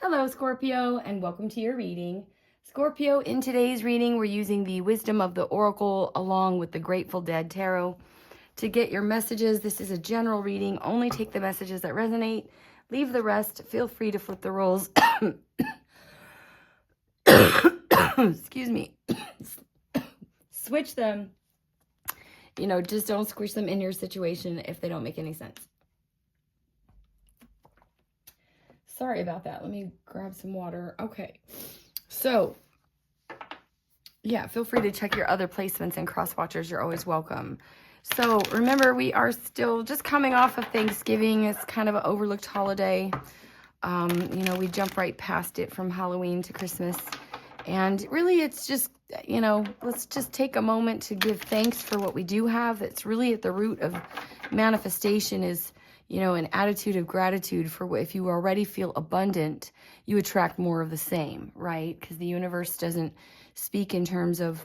Hello, Scorpio, and welcome to your reading. Scorpio, in today's reading, we're using the Wisdom of the Oracle along with the Grateful Dead Tarot to get your messages. This is a general reading. Only take the messages that resonate. Leave the rest. Feel free to flip the roles. Excuse me. Switch them. Just don't squish them in your situation if they don't make any sense. Sorry about that. Let me grab some water. Okay. So, yeah, feel free to check your other placements and cross watchers. You're always welcome. So, remember, we are still just coming off of Thanksgiving. It's kind of an overlooked holiday. We jump right past it from Halloween to Christmas. And really, it's just, let's just take a moment to give thanks for what we do have. It's really at the root of manifestation is, an attitude of gratitude for what, if you already feel abundant, you attract more of the same, right? Because the universe doesn't speak in terms of,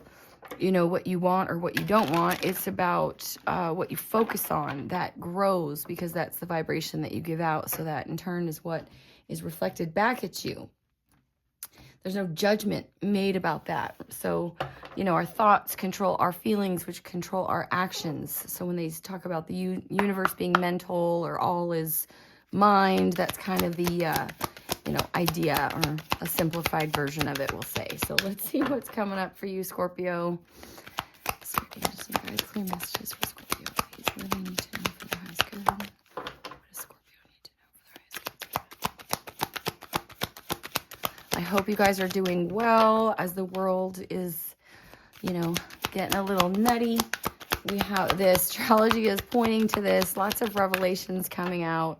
what you want or what you don't want. It's about what you focus on that grows, because that's the vibration that you give out. So that in turn is what is reflected back at you. There's no judgment made about that. So, our thoughts control our feelings, which control our actions. So when they talk about the universe being mental or all is mind, that's kind of the, idea or a simplified version of it, we'll say. So let's see what's coming up for you, Scorpio. Scorpio, just need very clear messages for Scorpio, please. What do they need to know for their highest good? What does Scorpio need to know for their highest good? I hope you guys are doing well as the world is, getting a little nutty. We have the astrology is pointing to this. Lots of revelations coming out.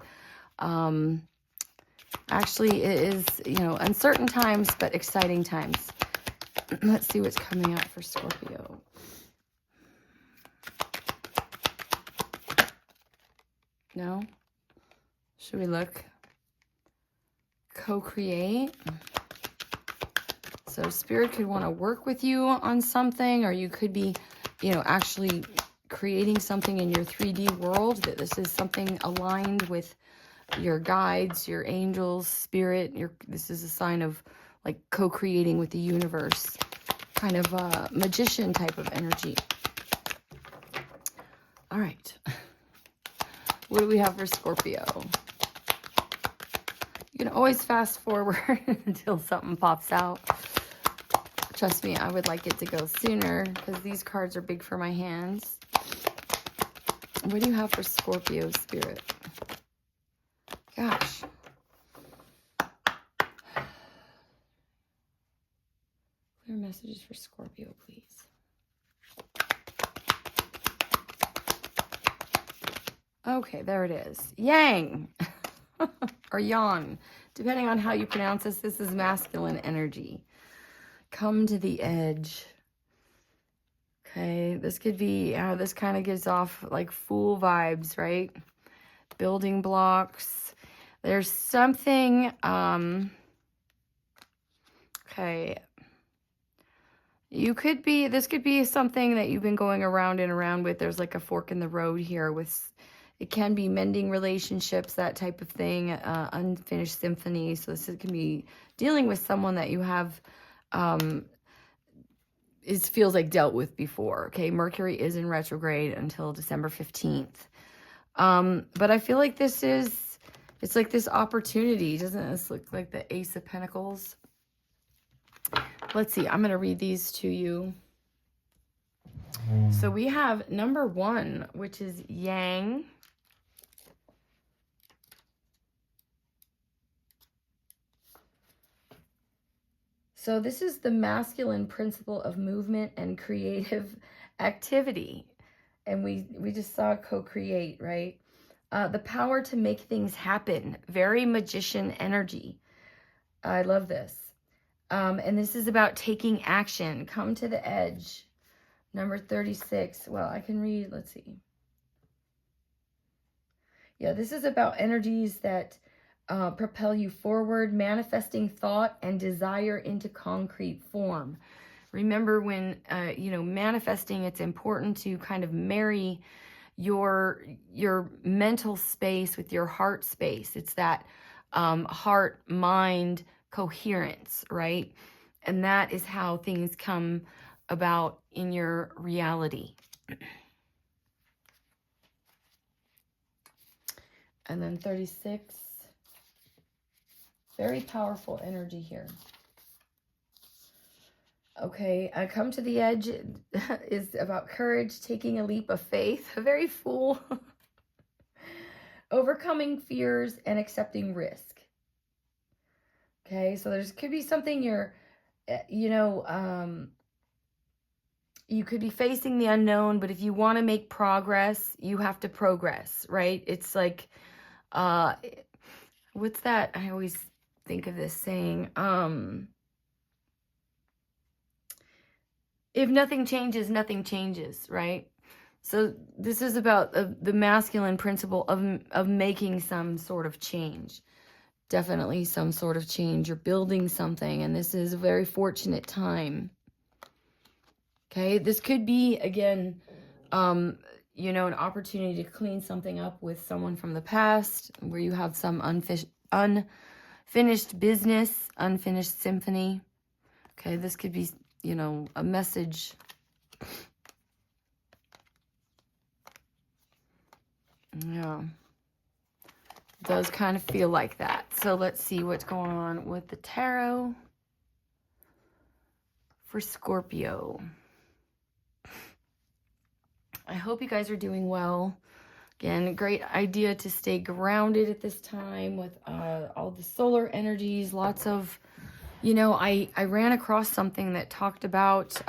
Actually, it is, uncertain times, but exciting times. Let's see what's coming out for Scorpio. No? Should we look? Co-create. So Spirit could want to work with you on something, or you could be, actually creating something in your 3D world, that this is something aligned with your guides, your angels, Spirit. This is a sign of like co-creating with the universe, kind of a magician type of energy. All right. What do we have for Scorpio? You can always fast forward until something pops out. Trust me, I would like it to go sooner because these cards are big for my hands. What do you have for Scorpio, Spirit? Gosh. Clear messages for Scorpio, please. Okay, there it is. Yang. Or Yang. Depending on how you pronounce this, this is masculine energy. Come to the edge. Okay, this could be, this kind of gives off like Fool vibes, right? Building blocks. There's something, okay. This could be something that you've been going around and around with. There's like a fork in the road here with, it can be mending relationships, that type of thing, unfinished symphony. So this can be dealing with someone that you have, it feels like dealt with before. Okay, Mercury is in retrograde until December 15th. But I feel like it's like this opportunity. Doesn't this look like the Ace of Pentacles? Let's see, I'm going to read these to you. So we have number 1, which is Yang. So this is the masculine principle of movement and creative activity. And we just saw co-create, right? The power to make things happen. Very magician energy. I love this. And this is about taking action. Come to the edge. Number 36. Well, I can read. Let's see. Yeah, this is about energies that propel you forward, manifesting thought and desire into concrete form. Remember when, manifesting, it's important to kind of marry your mental space with your heart space. It's that heart, mind, coherence, right? And that is how things come about in your reality. And then 36, very powerful energy here. Okay, Come to the Edge is about courage, taking a leap of faith, very full, overcoming fears and accepting risk. Okay, so there's could be something you're, you could be facing the unknown, but if you want to make progress, you have to progress, right? It's like, what's that? I always think of this saying, if nothing changes, right? So this is about the masculine principle of making some sort of change. Definitely some sort of change. You're building something, and this is a very fortunate time. Okay, this could be, again, an opportunity to clean something up with someone from the past, where you have some unfinished business, unfinished symphony. Okay, this could be, a message. Yeah. It does kind of feel like that. So let's see what's going on with the tarot for Scorpio. I hope you guys are doing well. Again, a great idea to stay grounded at this time with all the solar energies. Lots of, I ran across something that talked about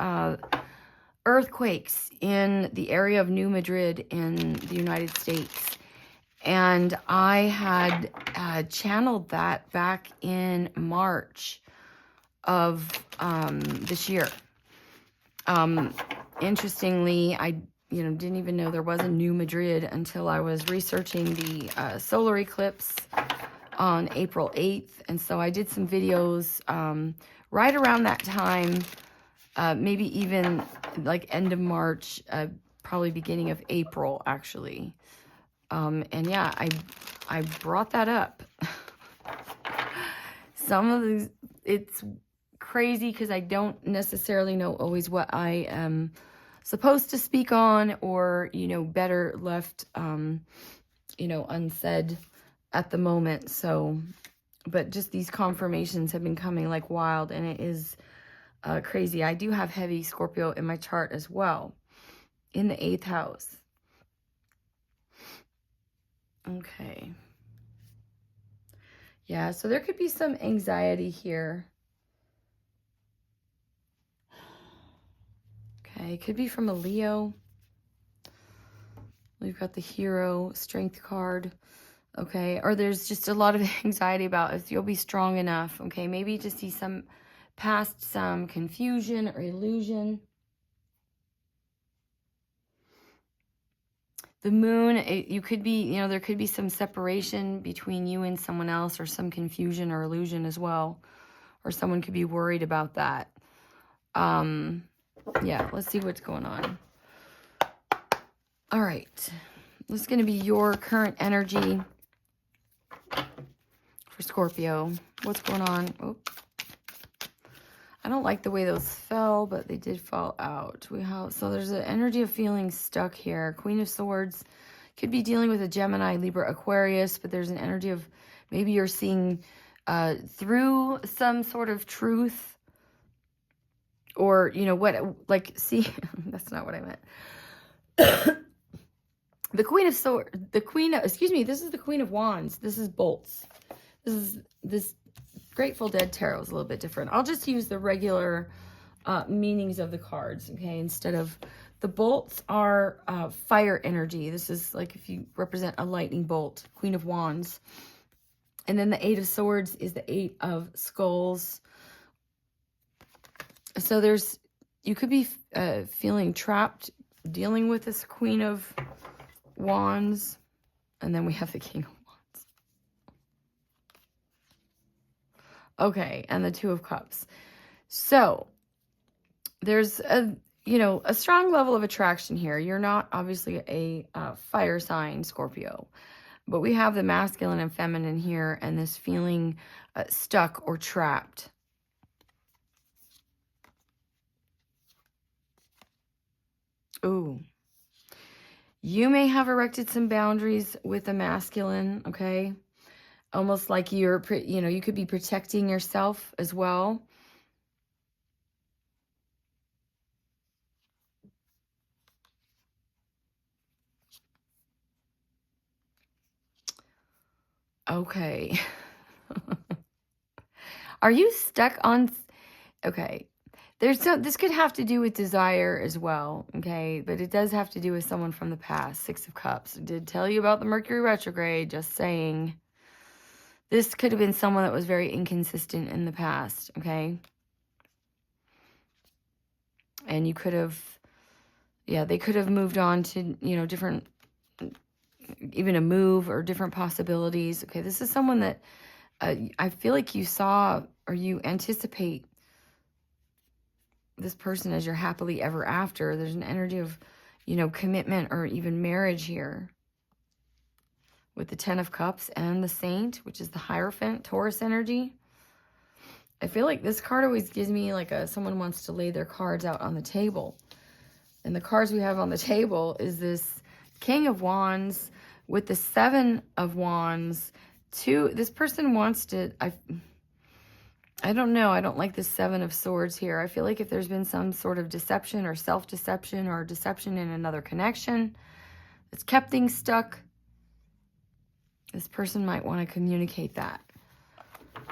earthquakes in the area of New Madrid in the United States. And I had channeled that back in March of this year. Interestingly, I didn't even know there was a New Madrid until I was researching the solar eclipse on April 8th. And so I did some videos right around that time, maybe even like end of March, probably beginning of April, actually. And yeah, I brought that up. Some of these, it's crazy because I don't necessarily know always what I am supposed to speak on, or, better left, unsaid at the moment. So, but just these confirmations have been coming like wild, and it is crazy. I do have heavy Scorpio in my chart as well, in the 8th house. Okay. Yeah, so there could be some anxiety here. Okay, could be from a Leo. We've got the Hero, Strength card. Okay, or there's just a lot of anxiety about if you'll be strong enough. Okay, maybe to see some past some confusion or illusion. The Moon, you could be, there could be some separation between you and someone else, or some confusion or illusion as well. Or someone could be worried about that. Yeah, let's see what's going on. All right. This is going to be your current energy for Scorpio. What's going on? Oh, I don't like the way those fell, but they did fall out. So there's an energy of feeling stuck here. Queen of Swords could be dealing with a Gemini, Libra, Aquarius, but there's an energy of maybe you're seeing through some sort of truth, or, see, that's not what I meant. The Queen of Swords, this is the Queen of Wands. This is bolts. This Grateful Dead Tarot is a little bit different. I'll just use the regular meanings of the cards, okay? Instead of, the bolts are fire energy. This is like if you represent a lightning bolt, Queen of Wands. And then the 8 of Swords is the 8 of Skulls. So you could be feeling trapped dealing with this Queen of Wands. And then we have the King of Wands. Okay, and the 2 of Cups. So there's a strong level of attraction here. You're not obviously a fire sign, Scorpio, But we have the masculine and feminine here, and this feeling stuck or trapped. Ooh. You may have erected some boundaries with the masculine, okay? Almost like you're, you know, you could be protecting yourself as well. Okay. Are you stuck on... Okay. This could have to do with desire as well, okay? But it does have to do with someone from the past. 6 of Cups. I did tell you about the Mercury retrograde, just saying. This could have been someone that was very inconsistent in the past, okay? And you could have... Yeah, they could have moved on to, you know, different... Even a move or different possibilities. Okay, this is someone that I feel like you saw or you anticipate this person as your happily ever after. There's an energy of, you know, commitment or even marriage here. With the 10 of Cups and the Saint, which is the Hierophant, Taurus energy. I feel like this card always gives me like someone wants to lay their cards out on the table. And the cards we have on the table is this King of Wands with the 7 of Wands. This person wants to... I don't know. I don't like the 7 of Swords here. I feel like if there's been some sort of deception or self-deception or deception in another connection that's kept things stuck, this person might want to communicate that.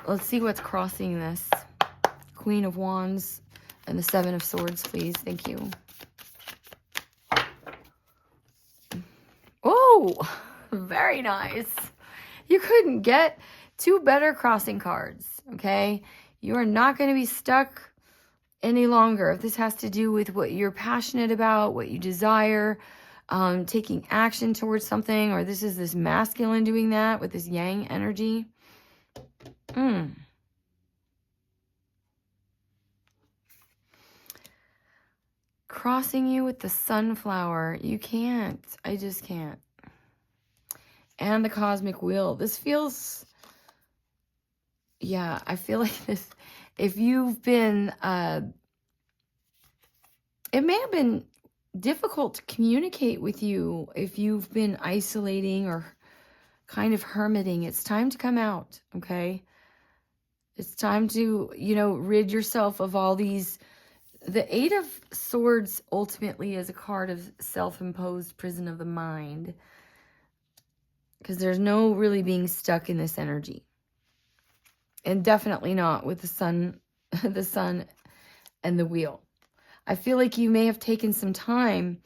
Let's see what's crossing this. Queen of Wands and the 7 of Swords, please. Thank you. Oh, very nice. You couldn't get 2 better crossing cards, okay? You are not going to be stuck any longer. If this has to do with what you're passionate about, what you desire, taking action towards something, or this is this masculine doing that with this yang energy. Crossing you with the sunflower. You can't. I just can't. And the cosmic wheel. This feels... Yeah, I feel like this, if you've been, it may have been difficult to communicate with you if you've been isolating or kind of hermiting. It's time to come out, okay? It's time to, you know, rid yourself of all these. The 8 of Swords ultimately is a card of self-imposed prison of the mind, because there's no really being stuck in this energy. And definitely not with the sun and the wheel. I feel like you may have taken some time,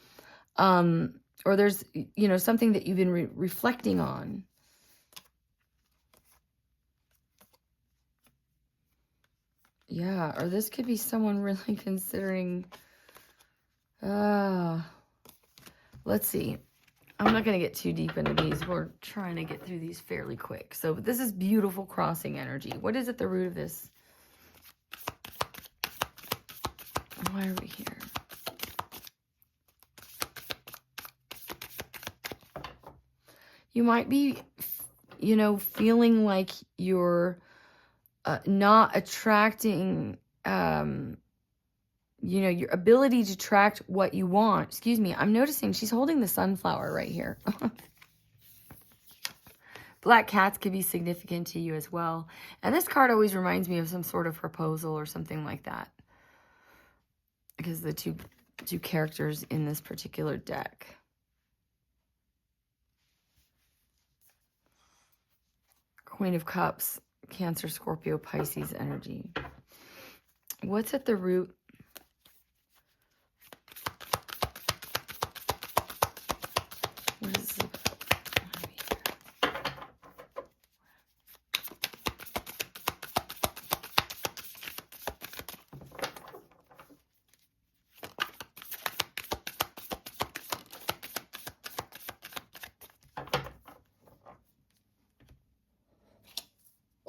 or there's, you know, something that you've been reflecting on. Yeah, or this could be someone really considering, let's see. I'm not going to get too deep into these. We're trying to get through these fairly quick. So this is beautiful crossing energy. What is at the root of this? Why are we here? You might be, you know, feeling like you're not attracting, you know, your ability to attract what you want. Excuse me. I'm noticing she's holding the sunflower right here. Black cats could be significant to you as well. And this card always reminds me of some sort of proposal or something like that. Because the two characters in this particular deck. Queen of Cups, Cancer, Scorpio, Pisces energy. What's at the root? What is it?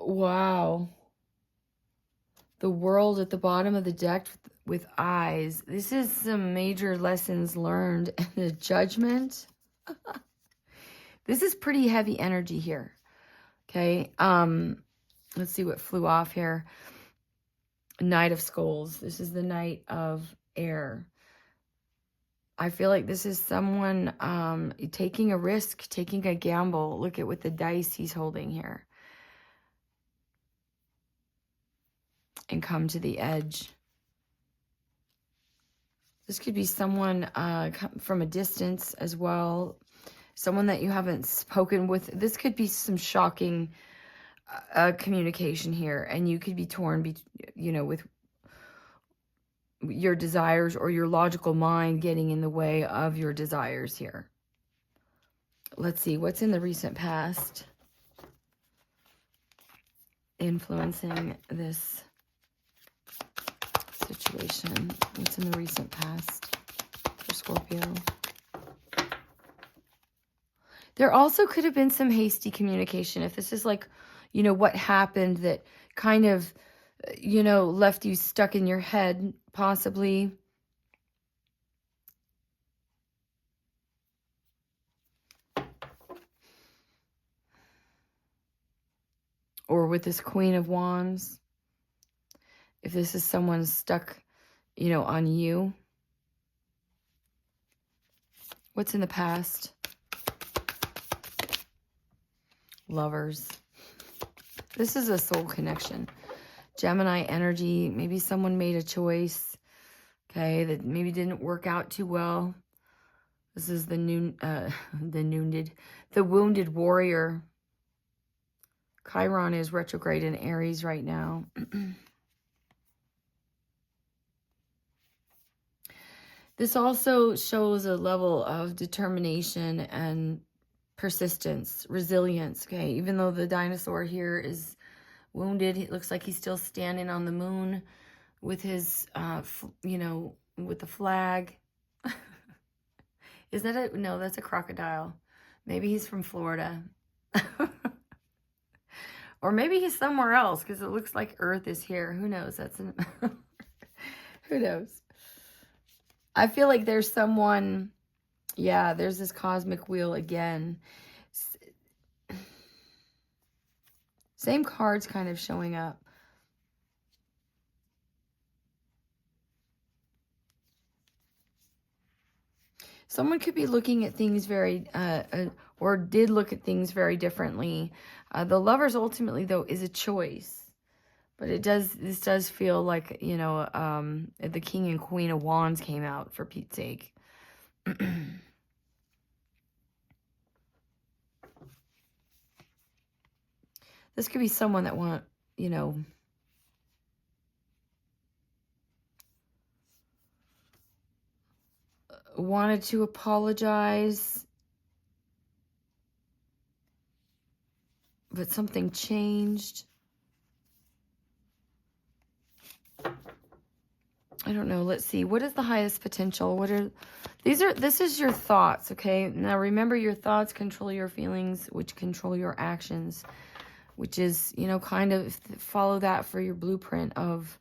Wow. The World at the bottom of the deck with eyes. This is some major lessons learned and the Judgment. This is pretty heavy energy here. Okay. Let's see what flew off here. Knight of Skulls. This is the Knight of Air. I feel like this is someone taking a risk, taking a gamble. Look at what the dice he's holding here. And come to the edge. This could be someone from a distance as well. Someone that you haven't spoken with. This could be some shocking communication here. And you could be torn, with your desires or your logical mind getting in the way of your desires here. Let's see. What's in the recent past influencing this situation? What's in the recent past for Scorpio? There also could have been some hasty communication. If this is like, what happened that kind of, left you stuck in your head, possibly. Or with this Queen of Wands. If this is someone stuck, on you. What's in the past? Lovers. This is a soul connection. Gemini energy. Maybe someone made a choice, okay, that maybe didn't work out too well. This is the wounded warrior. Chiron is retrograde in Aries right now. This also shows a level of determination and persistence, resilience, okay? Even though the dinosaur here is wounded, it looks like he's still standing on the moon with his, with the flag. Is that no, that's a crocodile. Maybe he's from Florida. Or maybe he's somewhere else because it looks like Earth is here. Who knows? Who knows? I feel like there's someone, yeah, there's this cosmic wheel again. Same cards kind of showing up. Someone could be looking at things very, or did look at things very differently. The Lovers ultimately, though, is a choice. But this does feel like, the King and Queen of Wands came out, for Pete's sake. This could be someone that wanted to apologize, but something changed. I don't know. Let's see. What is the highest potential? This is your thoughts, okay? Now remember, your thoughts control your feelings, which control your actions, which is, kind of follow that for your blueprint of,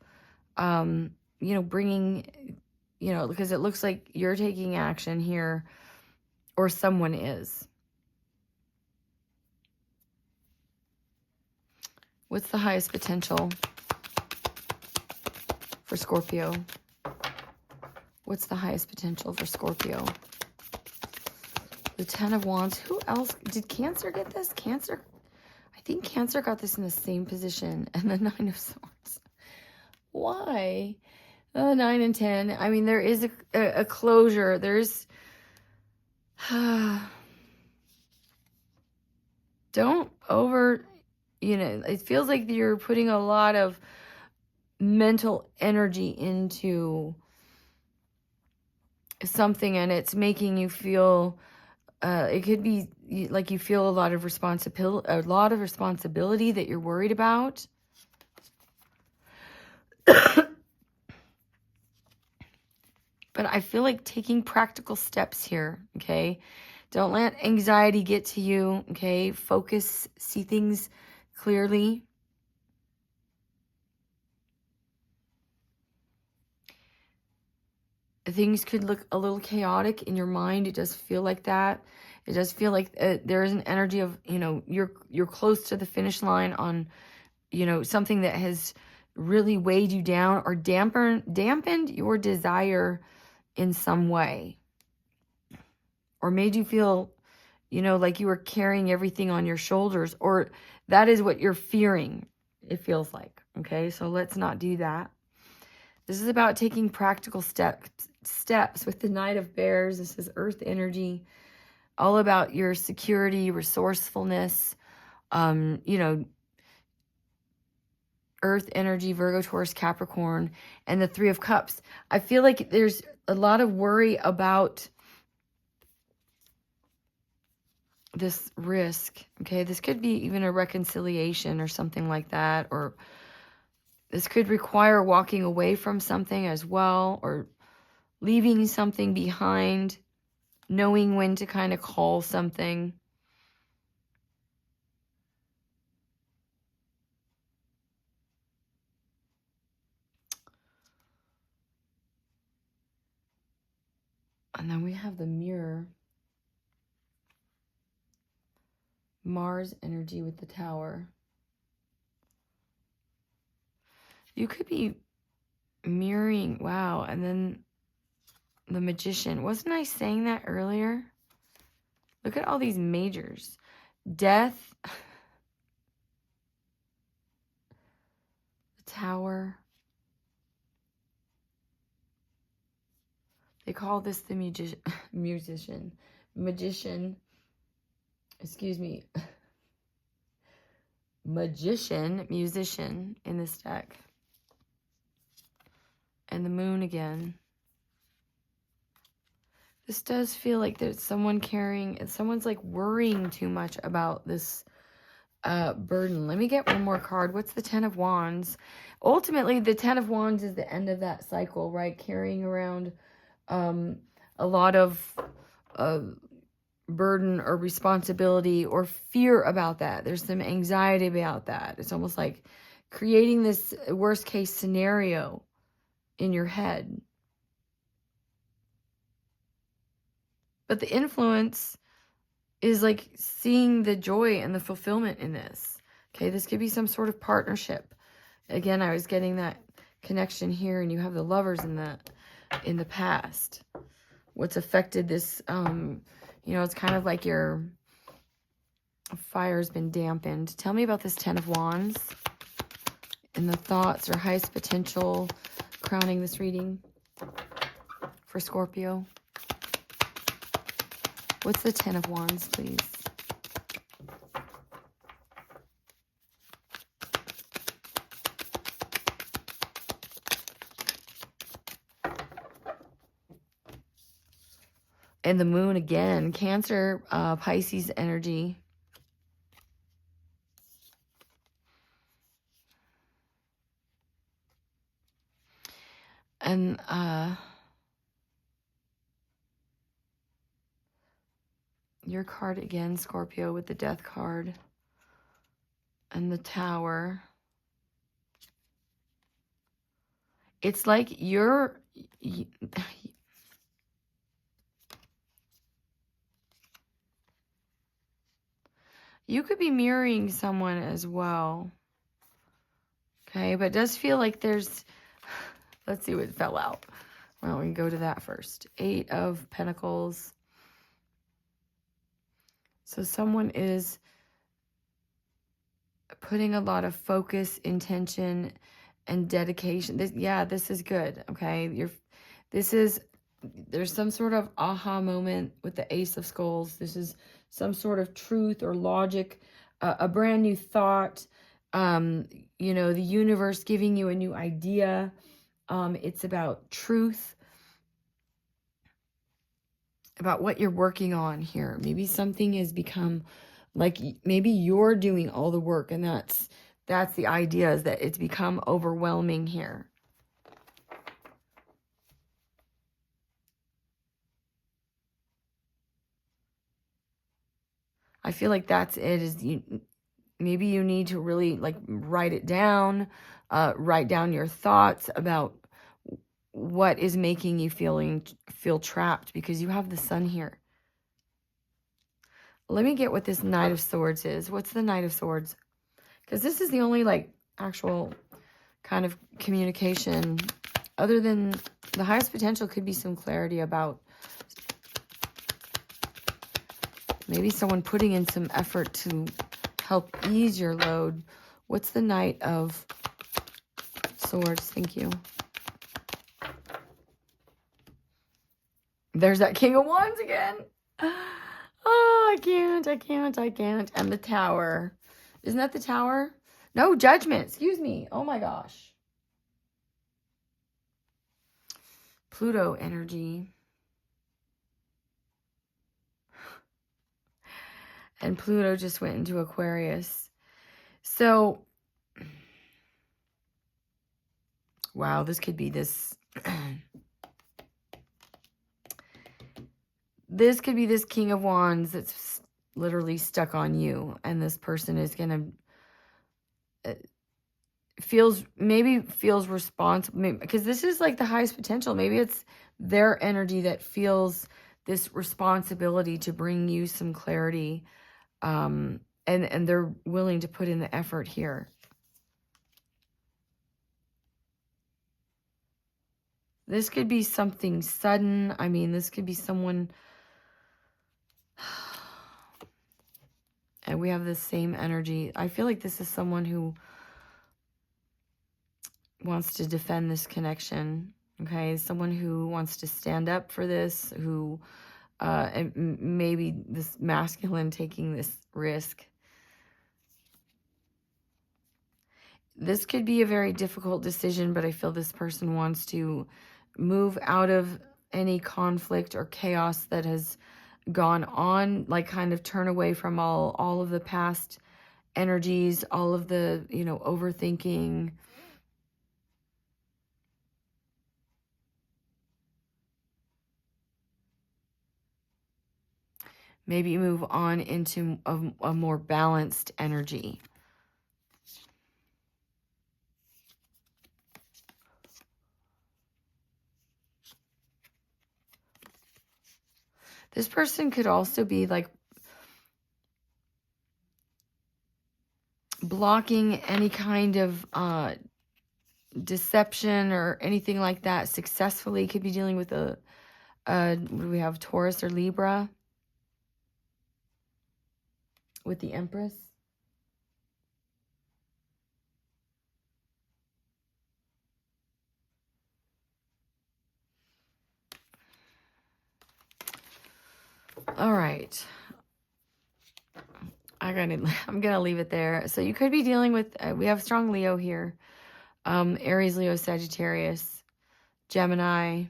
bringing, because it looks like you're taking action here, or someone is. What's the highest potential for Scorpio? What's the highest potential for Scorpio? The Ten of Wands. Who else? Did Cancer get this? Cancer? I think Cancer got this in the same position. And the Nine of Swords. Why? 9 and 10. I mean, there is a closure. There's... Don't over... it feels like you're putting a lot of mental energy into something, and it's making you feel, it could be like you feel a lot of responsibility that you're worried about. But I feel like taking practical steps here, okay? Don't let anxiety get to you, okay? Focus, see things clearly. Things could look a little chaotic in your mind. It does feel like that. It does feel like there is an energy of, you're close to the finish line on, something that has really weighed you down or dampened your desire in some way, or made you feel, like you were carrying everything on your shoulders, or that is what you're fearing, it feels like. Okay, so let's not do that. This is about taking practical steps with the Knight of Bears. This is earth energy, all about your security, resourcefulness, earth energy, Virgo, Taurus, Capricorn, and the Three of Cups. I feel like there's a lot of worry about this risk. Okay, this could be even a reconciliation or something like that, or this could require walking away from something as well, or leaving something behind, knowing when to kind of call something. And then we have the Mirror. Mars energy with the Tower. You could be mirroring, wow, and then the Magician. Wasn't I saying that earlier? Look at all these majors. Death. The Tower. They call this the Magician. Excuse me. Magician, musician in this deck. And the Moon again. This does feel like there's someone carrying, someone's like worrying too much about this burden. Let me get one more card. What's the Ten of Wands? Ultimately, the Ten of Wands is the end of that cycle, right? Carrying around a lot of burden or responsibility or fear about that. There's some anxiety about that. It's almost like creating this worst case scenario in your head. But the influence is like seeing the joy and the fulfillment in this. Okay, this could be some sort of partnership. Again, I was getting that connection here, and you have the Lovers in the past. What's affected this, it's kind of like your fire's been dampened. Tell me about this Ten of Wands and the thoughts or highest potential crowning this reading for Scorpio. What's the Ten of Wands, please? And the Moon again. Cancer, Pisces energy. And your card again, Scorpio, with the Death card and the Tower. It's like you could be mirroring someone as well. Okay, but it does feel like there's, let's see what fell out. Well, we can go to that first. 8 of Pentacles. So someone is putting a lot of focus, intention, and dedication. This is good. Okay, there's some sort of aha moment with the Ace of Skulls. This is some sort of truth or logic, a brand new thought. The universe giving you a new idea. It's about truth, about what you're working on here. Maybe something has become like, maybe you're doing all the work, and that's the idea, is that it's become overwhelming here. I feel like that's it. Maybe you need to really like write it down, write down your thoughts about what is making you feel trapped, because you have the Sun here. let me get what this Knight of Swords is. What's the Knight of Swords? Because this is the only, like, actual kind of communication. Other than the highest potential could be some clarity about maybe someone putting in some effort to help ease your load. What's the Knight of Swords? Thank you. There's that King of Wands again. Oh, I can't. And the Tower. Isn't that the Tower? No, Judgment. Excuse me. Oh my gosh. Pluto energy. And Pluto just went into Aquarius. So, wow, this could be this. This could be this King of Wands that's literally stuck on you. And this person is going to... feels responsible, because this is like the highest potential. Maybe it's their energy that feels this responsibility to bring you some clarity, and they're willing to put in the effort here. This could be something sudden. I mean, this could be someone, and we have the same energy. I feel like this is someone who wants to defend this connection, okay? Someone who wants to stand up for this, who, and maybe this masculine taking this risk. This could be a very difficult decision, but I feel this person wants to move out of any conflict or chaos that has gone on, like kind of turn away from all of the past energies, all of the, you know, overthinking. Maybe move on into a more balanced energy. This person could also be like blocking any kind of deception or anything like that successfully. Could be dealing with what do we have, Taurus or Libra? With the Empress. All right. I'm gonna leave it there. So you could be dealing with, we have strong Leo here. Aries, Leo, Sagittarius, Gemini.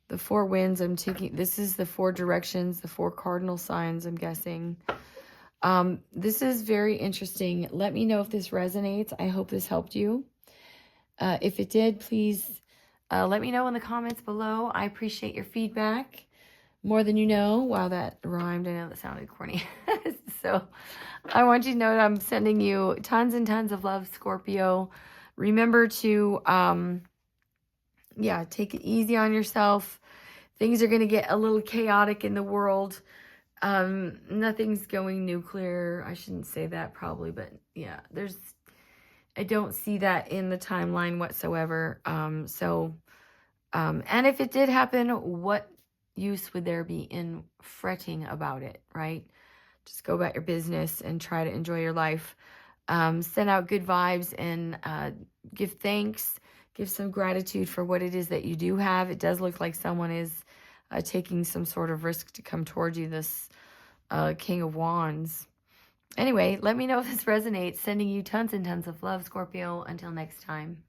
The 4 winds I'm taking, this is the 4 directions, the 4 cardinal signs, I'm guessing. This is very interesting. Let me know if this resonates. I hope this helped you. If it did, please let me know in the comments below. I appreciate your feedback more than you know. Wow, that rhymed. I know that sounded corny. So I want you to know that I'm sending you tons and tons of love, Scorpio. Remember to, take it easy on yourself. Things are going to get a little chaotic in the world. Nothing's going nuclear. I shouldn't say that probably, but yeah, I don't see that in the timeline whatsoever. And if it did happen, what use would there be in fretting about it, right? Just go about your business and try to enjoy your life. Send out good vibes and give thanks. Give some gratitude for what it is that you do have. It does look like someone is taking some sort of risk to come towards you, this King of Wands. Anyway, let me know if this resonates. Sending you tons and tons of love, Scorpio. Until next time.